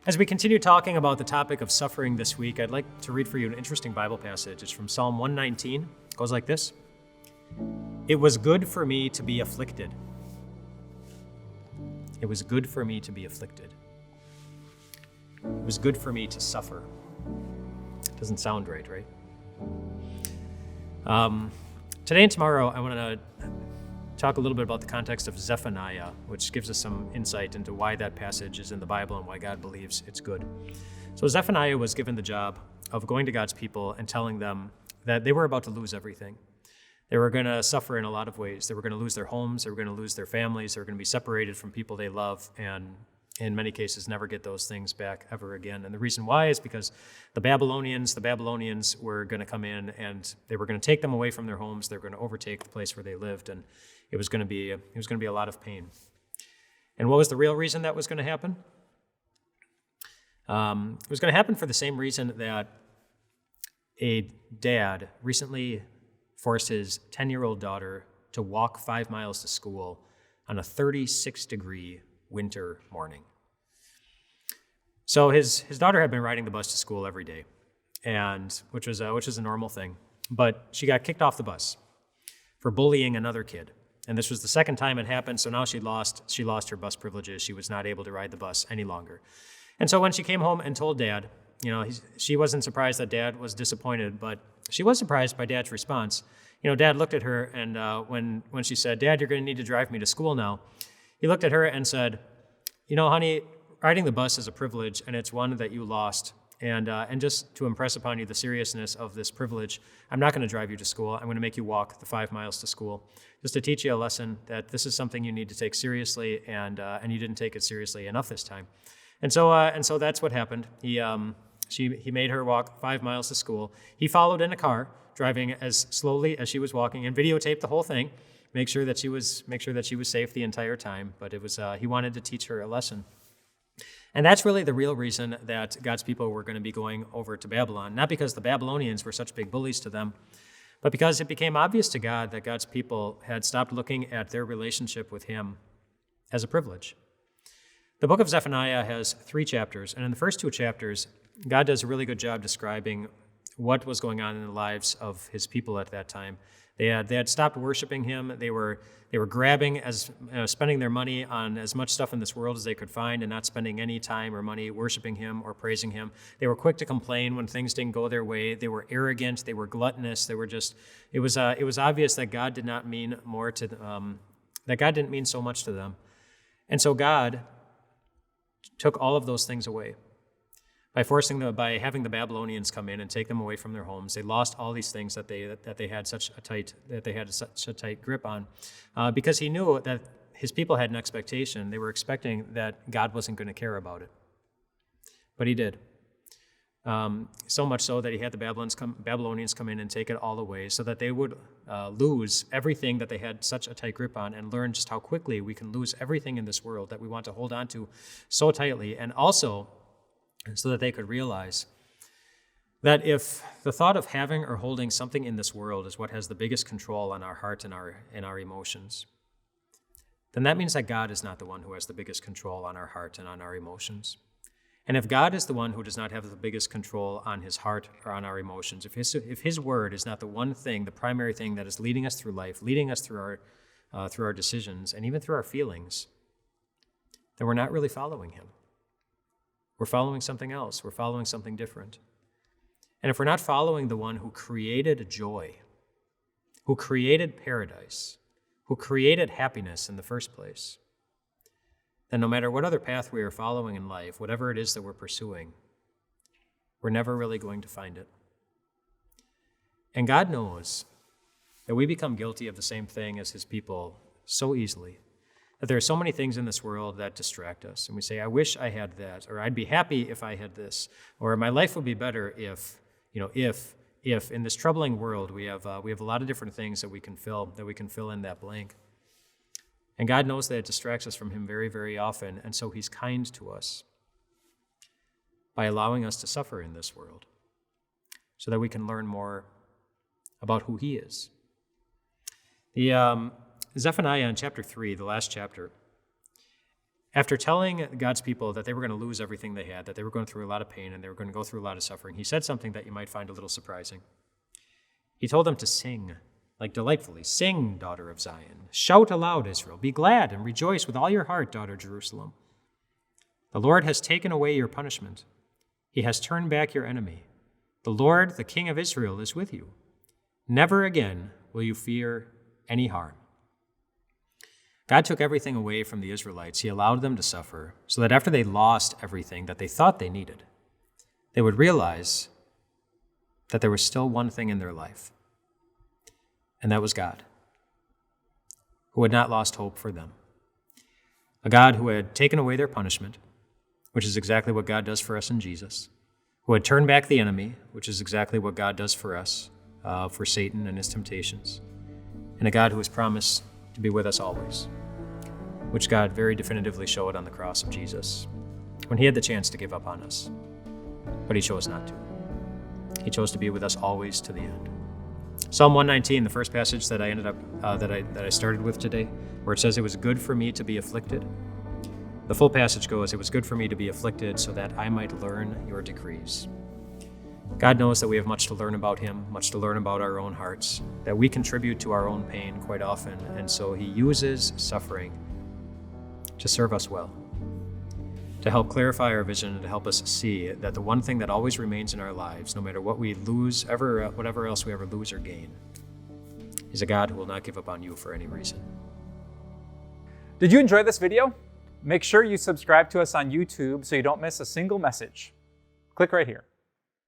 As we continue talking about the topic of suffering this week, I'd like to read for you an interesting Bible passage. It's from Psalm 119. It goes like this. It was good for me to be afflicted. It was good for me to be afflicted. It was good for me to suffer. Doesn't sound right? Today and tomorrow, I want to talk a little bit about the context of Zephaniah, which gives us some insight into why that passage is in the Bible and why God believes it's good. So Zephaniah was given the job of going to God's people and telling them that they were about to lose everything. They were going to suffer in a lot of ways. They were going to lose their homes. They were going to lose their families. They were going to be separated from people they love, and in many cases never get those things back ever again. And the reason why is because the Babylonians were going to come in and they were going to take them away from their homes. They were going to overtake the place where they lived, and it was going to be a lot of pain. And what was the real reason that was going to happen? It was going to happen for the same reason that a dad recently forced his 10-year-old daughter to walk 5 miles to school on a 36-degree winter morning. So his daughter had been riding the bus to school every day, and which was a normal thing. But she got kicked off the bus for bullying another kid. And this was the second time it happened, so now she lost her bus privileges. She was not able to ride the bus any longer. And so when she came home and told Dad, she wasn't surprised that Dad was disappointed, but she was surprised by Dad's response. Dad looked at her, and when she said, "Dad, you're going to need to drive me to school now," he looked at her and said, "Honey, riding the bus is a privilege, and it's one that you lost. And just to impress upon you the seriousness of this privilege, I'm not going to drive you to school. I'm going to make you walk the 5 miles to school, just to teach you a lesson that this is something you need to take seriously, and you didn't take it seriously enough this time." And so that's what happened. He made her walk 5 miles to school. He followed in a car, driving as slowly as she was walking, and videotaped the whole thing, make sure that she was safe the entire time. But it was he wanted to teach her a lesson. And that's really the real reason that God's people were going to be going over to Babylon, not because the Babylonians were such big bullies to them, but because it became obvious to God that God's people had stopped looking at their relationship with Him as a privilege. The book of Zephaniah has 3 chapters, and in the first 2 chapters, God does a really good job describing what was going on in the lives of His people at that time. They had stopped worshiping Him. They were grabbing spending their money on as much stuff in this world as they could find, and not spending any time or money worshiping Him or praising Him. They were quick to complain when things didn't go their way. They were arrogant. They were gluttonous. They were just. It was obvious that God did not mean more to that God didn't mean so much to them, and so God took all of those things away. By having the Babylonians come in and take them away from their homes, they lost all these things that they had such a tight grip on, because He knew that His people had an expectation. They were expecting that God wasn't going to care about it, but He did. So much so that He had the Babylonians come in and take it all away, so that they would lose everything that they had such a tight grip on, and learn just how quickly we can lose everything in this world that we want to hold on to so tightly, and also so that they could realize that if the thought of having or holding something in this world is what has the biggest control on our heart and our emotions, then that means that God is not the one who has the biggest control on our heart and on our emotions. And if God is the one who does not have the biggest control on His heart or on our emotions, if His word is not the one thing, the primary thing that is leading us through life, leading us through our decisions, and even through our feelings, then we're not really following Him. We're following something else. We're following something different. And if we're not following the one who created joy, who created paradise, who created happiness in the first place, then no matter what other path we are following in life, whatever it is that we're pursuing, we're never really going to find it. And God knows that we become guilty of the same thing as His people so easily. That there are so many things in this world that distract us. And we say, "I wish I had that," or "I'd be happy if I had this," or "my life would be better if in this troubling world we have a lot of different things that we can fill in that blank. And God knows that it distracts us from Him very, very often, and so He's kind to us by allowing us to suffer in this world so that we can learn more about who He is. Zephaniah in chapter 3, the last chapter, After telling God's people that they were going to lose everything they had, that they were going through a lot of pain and they were going to go through a lot of suffering, he said something that you might find a little surprising. He told them to sing, like delightfully. Sing, daughter of Zion. Shout aloud, Israel. Be glad and rejoice with all your heart, daughter Jerusalem. The Lord has taken away your punishment. He has turned back your enemy. The Lord, the King of Israel, is with you. Never again will you fear any harm. God took everything away from the Israelites. He allowed them to suffer so that after they lost everything that they thought they needed, they would realize that there was still one thing in their life, and that was God, who had not lost hope for them. A God who had taken away their punishment, which is exactly what God does for us in Jesus, who had turned back the enemy, which is exactly what God does for us, for Satan and his temptations, and a God who has promised to be with us always, which God very definitively showed on the cross of Jesus when he had the chance to give up on us, but he chose not to. He chose to be with us always to the end. Psalm 119, the first passage that I ended up that I started with today, where it says, "It was good for me to be afflicted." The full passage goes, "It was good for me to be afflicted so that I might learn your decrees." God knows that we have much to learn about him, much to learn about our own hearts, that we contribute to our own pain quite often, and so he uses suffering to serve us well, to help clarify our vision and to help us see that the one thing that always remains in our lives, no matter what we lose, whatever else we ever lose or gain, is a God who will not give up on you for any reason. Did you enjoy this video? Make sure you subscribe to us on YouTube so you don't miss a single message. Click right here.